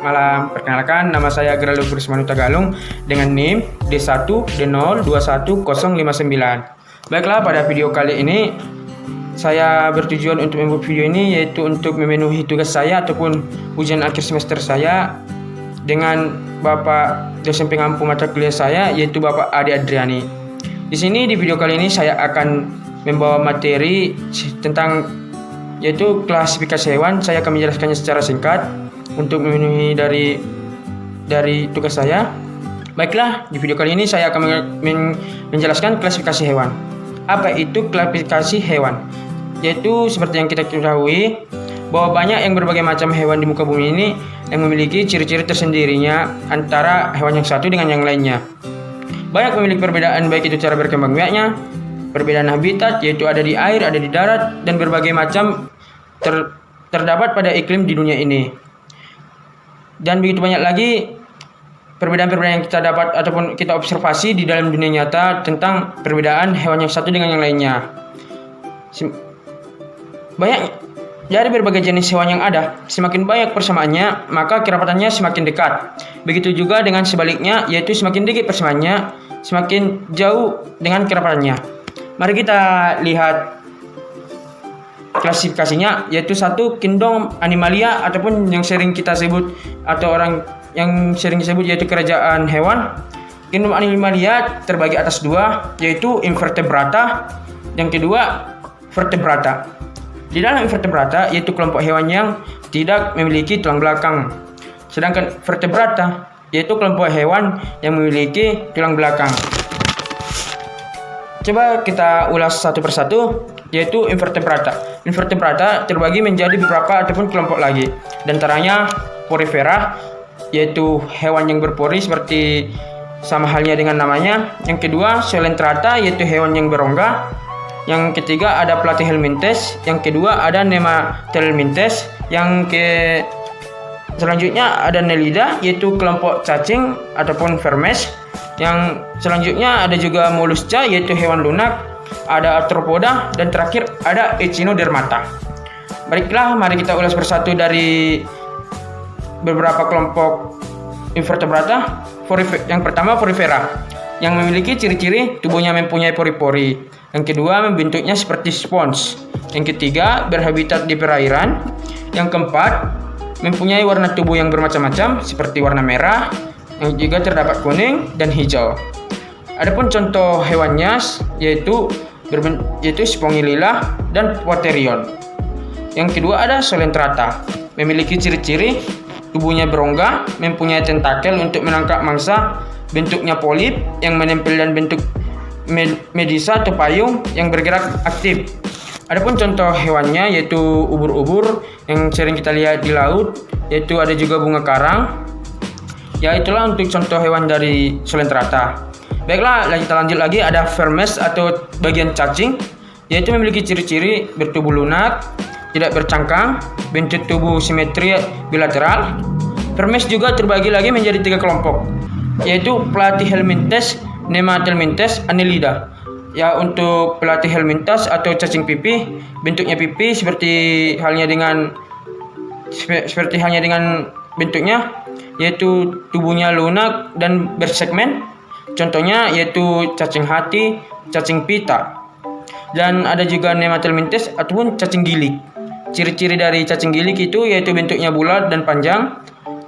malam. Perkenalkan, nama saya Geraldo Prismanu Tagalung dengan NIM D1D021059. Baiklah, pada video kali ini saya bertujuan untuk membuat video ini yaitu untuk memenuhi tugas saya ataupun ujian akhir semester saya dengan Bapak dosen pengampu mata kuliah saya yaitu Bapak Adi Adriani. Di sini di video kali ini saya akan membawa materi tentang yaitu klasifikasi hewan. Saya akan menjelaskannya secara singkat untuk memenuhi dari tugas saya. Baiklah, di video kali ini saya akan menjelaskan klasifikasi hewan. Apa itu klasifikasi hewan? Yaitu seperti yang kita ketahui bahwa banyak yang berbagai macam hewan di muka bumi ini yang memiliki ciri-ciri tersendirinya antara hewan yang satu dengan yang lainnya. Banyak memiliki perbedaan baik itu cara berkembang biaknya, perbedaan habitat yaitu ada di air, ada di darat, dan berbagai macam terdapat pada iklim di dunia ini. Dan begitu banyak lagi perbedaan-perbedaan yang kita dapat ataupun kita observasi di dalam dunia nyata tentang perbedaan hewan yang satu dengan yang lainnya. Banyak dari berbagai jenis hewan yang ada, semakin banyak persamaannya, maka kerapatannya semakin dekat. Begitu juga dengan sebaliknya, yaitu semakin dikit persamaannya, semakin jauh dengan kerapatannya. Mari kita lihat klasifikasinya, yaitu satu, kingdom animalia ataupun yang sering kita sebut atau orang yang sering disebut yaitu kerajaan hewan. Kingdom animalia terbagi atas dua, yaitu invertebrata, yang kedua vertebrata. Di dalam invertebrata yaitu kelompok hewan yang tidak memiliki tulang belakang. Sedangkan vertebrata yaitu kelompok hewan yang memiliki tulang belakang. Coba kita ulas satu persatu, yaitu invertebrata. Invertebrata terbagi menjadi beberapa ataupun kelompok lagi. Di antaranya porifera, yaitu hewan yang berpori seperti sama halnya dengan namanya. Yang kedua coelenterata, yaitu hewan yang berongga. Yang ketiga ada platyhelminthes. Yang kedua ada nematelmintes. Selanjutnya ada Nelida, yaitu kelompok cacing ataupun vermes. Yang selanjutnya ada juga Mollusca, yaitu hewan lunak. Ada arthropoda, dan terakhir ada echinodermata. Baiklah, mari kita ulas persatu dari beberapa kelompok invertebrata. Yang pertama porifera, yang memiliki ciri-ciri tubuhnya mempunyai pori-pori. Yang kedua bentuknya seperti spons. Yang ketiga berhabitat di perairan. Yang keempat mempunyai warna tubuh yang bermacam-macam seperti warna merah, yang juga terdapat kuning dan hijau. Adapun contoh hewannya yaitu Spongylilla dan Poterion. Yang kedua ada Coelenterata, memiliki ciri-ciri tubuhnya berongga, mempunyai tentakel untuk menangkap mangsa, bentuknya polip yang menempel dan bentuk medisa atau payung yang bergerak aktif. Adapun contoh hewannya yaitu ubur-ubur yang sering kita lihat di laut, yaitu ada juga bunga karang. Ya, itulah untuk contoh hewan dari Coelenterata. Baiklah, kita lanjut lagi, ada vermes atau bagian cacing, yaitu memiliki ciri-ciri bertubuh lunak, tidak bercangkang, bentuk tubuh simetri bilateral. Vermes juga terbagi lagi menjadi tiga kelompok, yaitu platyhelminthes, nematelmintes, annelida. Ya, untuk platyhelminthes atau cacing pipih, bentuknya pipih seperti halnya dengan bentuknya, yaitu tubuhnya lunak dan bersegmen. Contohnya yaitu cacing hati, cacing pita. Dan ada juga nematelmintes ataupun cacing gilik. Ciri-ciri dari cacing gilik itu yaitu bentuknya bulat dan panjang,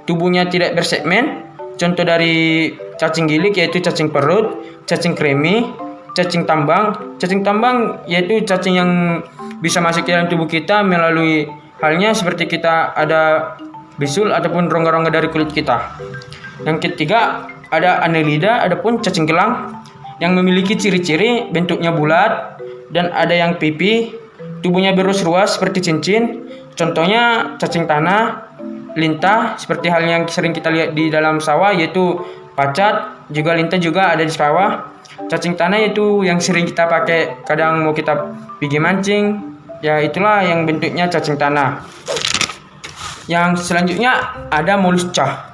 tubuhnya tidak bersegmen. Contoh dari cacing gilik yaitu cacing perut, cacing kremi, cacing tambang. Cacing tambang yaitu cacing yang bisa masuk ke dalam tubuh kita melalui halnya seperti kita ada bisul ataupun rongga-rongga dari kulit kita. Yang ketiga ada annelida, adapun cacing gelang yang memiliki ciri-ciri bentuknya bulat dan ada yang pipih, tubuhnya berus-ruas seperti cincin. Contohnya cacing tanah, lintah seperti hal yang sering kita lihat di dalam sawah yaitu pacat, juga lintah juga ada di sawah. Cacing tanah itu yang sering kita pakai kadang mau kita pergi mancing. Ya, itulah yang bentuknya cacing tanah. Yang selanjutnya ada Mollusca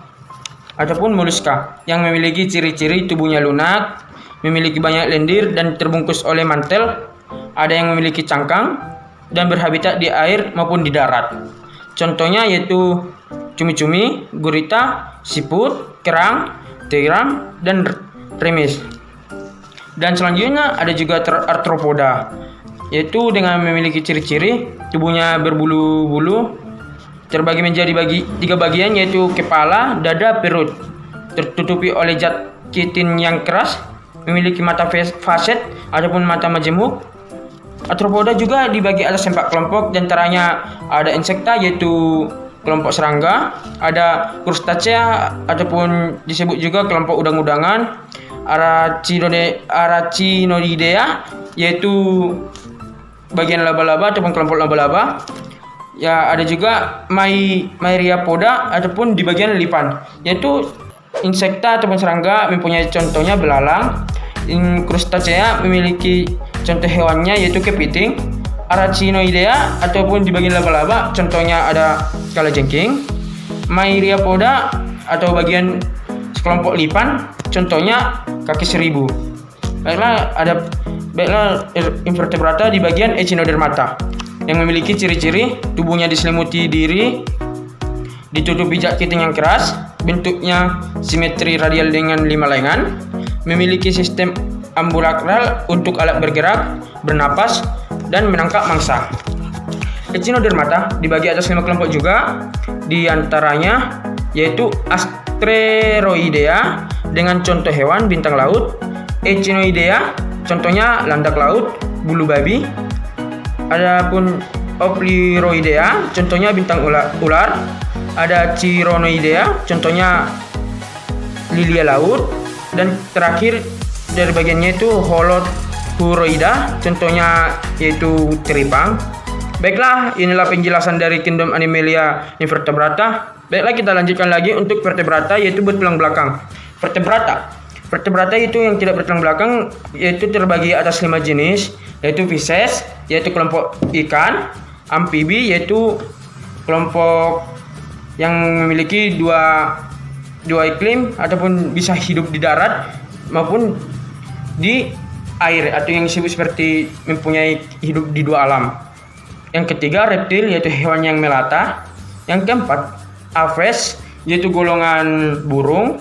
ataupun Mollusca yang memiliki ciri-ciri tubuhnya lunak, memiliki banyak lendir dan terbungkus oleh mantel. Ada yang memiliki cangkang dan berhabitat di air maupun di darat. Contohnya yaitu cumi-cumi, gurita, siput, kerang, tiram, dan remis. Dan selanjutnya ada juga arthropoda, yaitu dengan memiliki ciri-ciri tubuhnya berbulu-bulu, terbagi menjadi tiga bagian, yaitu kepala, dada, perut, tertutupi oleh zat kitin yang keras, memiliki mata faset ataupun mata majemuk. Arthropoda juga dibagi atas 4 kelompok, diantaranya ada insekta, yaitu kelompok serangga, ada krustacea ataupun disebut juga kelompok udang-udangan, Arachnidea, yaitu bagian laba-laba ataupun kelompok laba-laba. Ya, ada juga Myriapoda ataupun di bagian lipan, yaitu insekta ataupun serangga mempunyai contohnya belalang. Krustacea memiliki contoh hewannya yaitu kepiting. Arachnidea ataupun di bagian laba-laba contohnya ada kalajengking. Myriapoda atau bagian sekelompok lipan contohnya kaki seribu. Baiklah invertebrata di bagian Echinodermata yang memiliki ciri-ciri tubuhnya diselimuti diri, ditutupi zat kitin yang keras, bentuknya simetri radial dengan 5 lengan, memiliki sistem ambulakral untuk alat bergerak, bernapas, dan menangkap mangsa. Echinodermata dibagi atas 5 kelompok juga, di antaranya yaitu Asteroidea dengan contoh hewan bintang laut, Echinoidea contohnya landak laut, bulu babi. Adapun Opliroidea contohnya bintang ular, ada Chironoidea contohnya lilia laut, dan terakhir dari bagiannya itu Holoturoida contohnya yaitu teripang. Baiklah, inilah penjelasan dari kingdom Animalia Invertebrata. Baiklah, kita lanjutkan lagi untuk vertebrata, yaitu bertulang belakang. Vertebrata itu yang tidak bertulang belakang, yaitu terbagi atas 5 jenis, yaitu Pisces, yaitu kelompok ikan, amfibi, yaitu kelompok yang memiliki dua iklim ataupun bisa hidup di darat maupun di air, atau yang disebut seperti mempunyai hidup di 2 alam. Yang ketiga reptil, yaitu hewan yang melata. Yang keempat aves, yaitu golongan burung.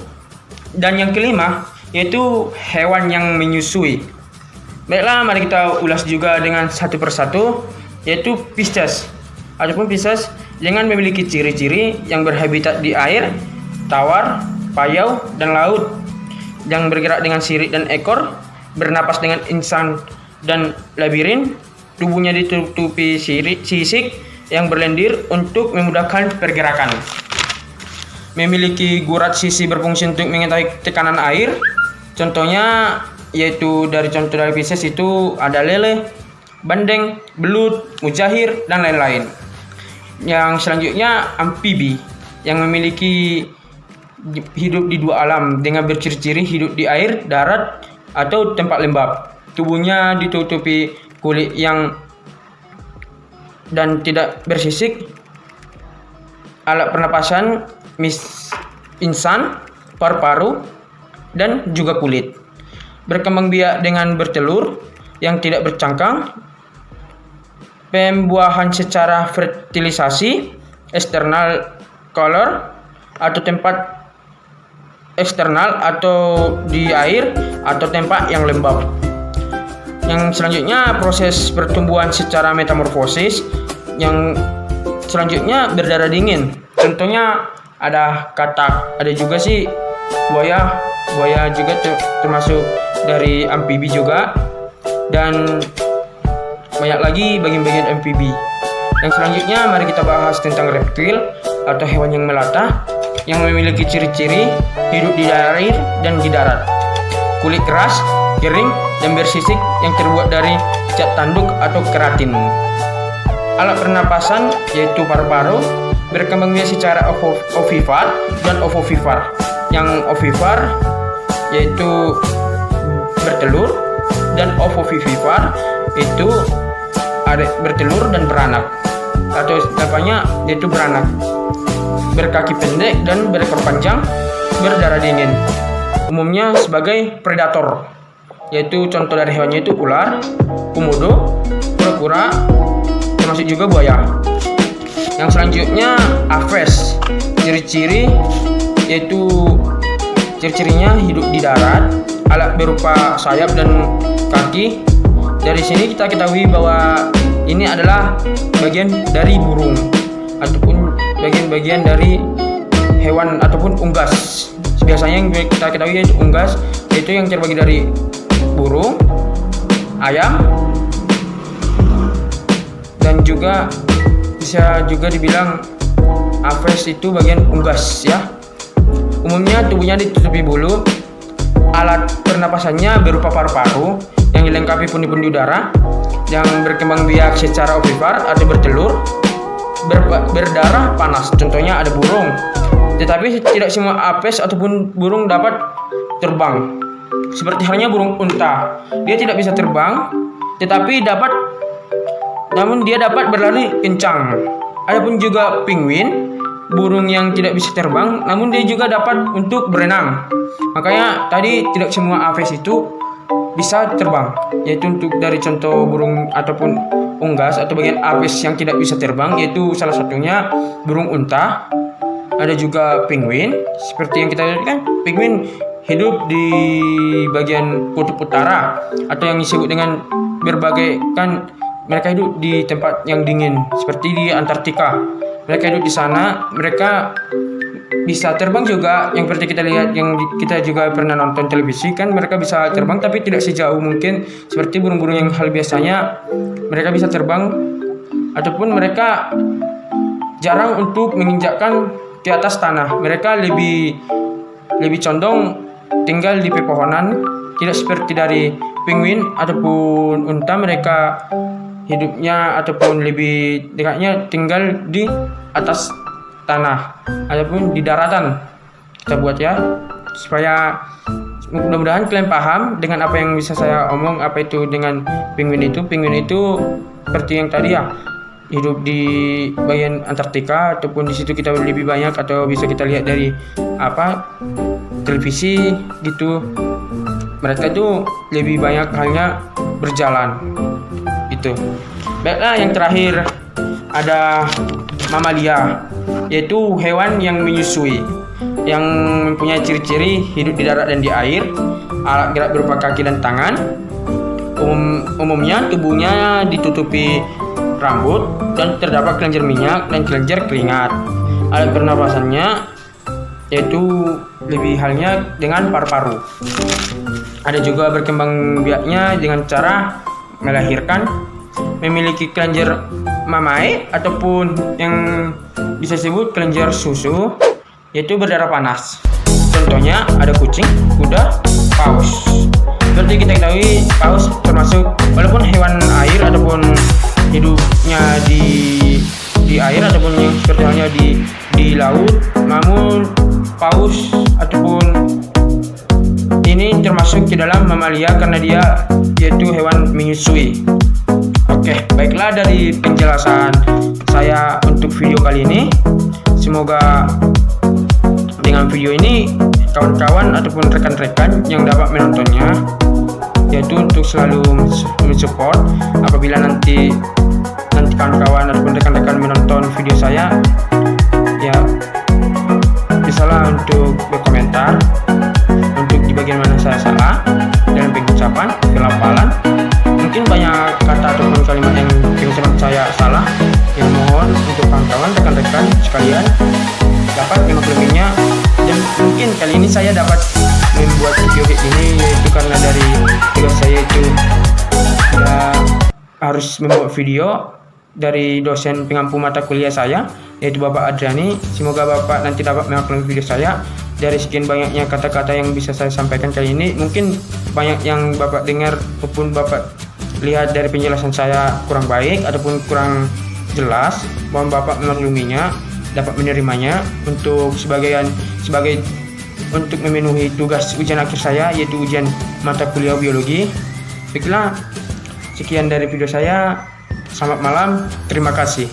Dan yang kelima yaitu hewan yang menyusui. Baiklah, mari kita ulas juga dengan satu persatu, yaitu Pisces. Adapun Pisces dengan memiliki ciri-ciri yang berhabitat di air, tawar, payau, dan laut, yang bergerak dengan sirip dan ekor, bernapas dengan insang dan labirin, tubuhnya ditutupi sisik yang berlendir untuk memudahkan pergerakan. Memiliki gurat sisi berfungsi untuk mengetahui tekanan air. Contohnya yaitu dari Pisces itu ada lele, bandeng, belut, mujahir, dan lain-lain. Yang selanjutnya amfibi yang memiliki hidup di 2 alam dengan berciri-ciri hidup di air, darat, atau tempat lembab. Tubuhnya ditutupi kulit yang dan tidak bersisik. Alat pernapasan insang, paru-paru, dan juga kulit. Berkembang biak dengan bertelur yang tidak bercangkang. Pembuahan secara fertilisasi, external color atau tempat eksternal atau di air atau tempat yang lembab. Yang selanjutnya proses pertumbuhan secara metamorfosis. Yang selanjutnya berdarah dingin. Contohnya ada katak, ada juga sih buaya juga termasuk dari amfibi juga, dan banyak lagi bagian-bagian amfibi. Yang selanjutnya mari kita bahas tentang reptil atau hewan yang melata yang memiliki ciri-ciri hidup di air dan di darat. Kulit keras, kering, dan bersisik yang terbuat dari zat tanduk atau keratin. Alat pernapasan yaitu paru-paru, berkembang biak secara ovipar dan ovovivipar. Yang ovipar yaitu bertelur, dan ovovivipar itu ada bertelur dan beranak, atau namanya yaitu beranak. Berkaki pendek dan berekor panjang, berdarah dingin. Umumnya sebagai predator, yaitu contoh dari hewannya itu ular, komodo, kura-kura, termasuk juga buaya. Yang selanjutnya Aves. Ciri-ciri yaitu ciri-cirinya hidup di darat, alat berupa sayap dan kaki. Dari sini kita ketahui bahwa ini adalah bagian dari burung ataupun bagian-bagian dari hewan ataupun unggas. Biasanya yang kita ketahui yaitu unggas, yaitu yang terbagi dari burung, ayam, dan juga bisa juga dibilang Aves itu bagian unggas ya. Umumnya tubuhnya ditutupi bulu. Alat pernapasannya berupa paru-paru yang dilengkapi pundi-pundi udara yang berkembang biak secara ovipar atau bertelur, berdarah panas. Contohnya ada burung. Tetapi tidak semua apes ataupun burung dapat terbang. Seperti halnya burung unta, dia tidak bisa terbang, namun dia dapat berlari kencang. Adapun juga penguin, burung yang tidak bisa terbang, namun dia juga dapat untuk berenang. Makanya tadi tidak semua apes itu bisa terbang, yaitu untuk dari contoh burung ataupun unggas atau bagian apes yang tidak bisa terbang, yaitu salah satunya burung unta. Ada juga penguin, seperti yang kita lihat kan, penguin hidup di bagian kutub utara atau yang disebut dengan berbagai kan, mereka hidup di tempat yang dingin seperti di Antartika. Mereka hidup di sana, mereka bisa terbang juga. Yang seperti kita lihat, yang kita juga pernah nonton televisi kan, mereka bisa terbang tapi tidak sejauh mungkin seperti burung-burung yang hal biasanya. Mereka bisa terbang ataupun mereka jarang untuk menginjakkan di atas tanah. Mereka lebih condong tinggal di pepohonan, tidak seperti dari penguin ataupun unta. Mereka hidupnya ataupun lebih dekatnya tinggal di atas tanah ataupun di daratan. Kita buat ya, supaya mudah-mudahan kalian paham dengan apa yang bisa saya omong. Apa itu dengan penguin itu? Penguin itu seperti yang tadi ya, hidup di bagian Antartika ataupun di situ kita lebih banyak atau bisa kita lihat dari televisi gitu. Mereka itu lebih banyak halnya berjalan itu. Baiklah, yang terakhir ada mamalia, yaitu hewan yang menyusui, yang mempunyai ciri-ciri hidup di darat dan di air. Alat gerak berupa kaki dan tangan. Umumnya tubuhnya ditutupi rambut dan terdapat kelenjar minyak dan kelenjar keringat. Alat pernapasannya yaitu lebih halnya dengan paru-paru. Ada juga berkembang biaknya dengan cara melahirkan, memiliki kelenjar mamae ataupun yang bisa disebut kelenjar susu, yaitu berdarah panas. Contohnya ada kucing, kuda, paus. Seperti kita ketahui, paus termasuk walaupun hewan air ataupun hidupnya di air ataupun yang seperti halnya di laut, namun paus ataupun ini termasuk di dalam mamalia karena dia yaitu hewan menyusui. Oke, baiklah dari penjelasan saya untuk video kali ini. Semoga dengan video ini kawan-kawan ataupun rekan-rekan yang dapat menontonnya, yaitu untuk selalu mensupport apabila nanti kawan-kawan ataupun rekan-rekan menonton video saya, ya bisalah untuk berkomentar untuk di bagian mana saya salah dalam pengucapan, pelafalan. Mungkin banyak kata ataupun kalimat yang pengucapan saya salah, yang mohon untuk kawan-kawan rekan-rekan sekalian dapat memakluminya. Dan mungkin kali ini saya dapat membuat video ini yaitu karena dari tugas saya itu harus membuat video dari dosen pengampu mata kuliah saya, yaitu Bapak Adriani. Semoga Bapak nanti dapat memaklumi video saya. Dari sekian banyaknya kata-kata yang bisa saya sampaikan kali ini, mungkin banyak yang Bapak dengar ataupun Bapak lihat dari penjelasan saya kurang baik ataupun kurang jelas. Mohon Bapak memakluminya, dapat menerimanya untuk untuk memenuhi tugas ujian akhir saya, yaitu ujian mata kuliah biologi. Baiklah, sekian dari video saya. Selamat malam, terima kasih.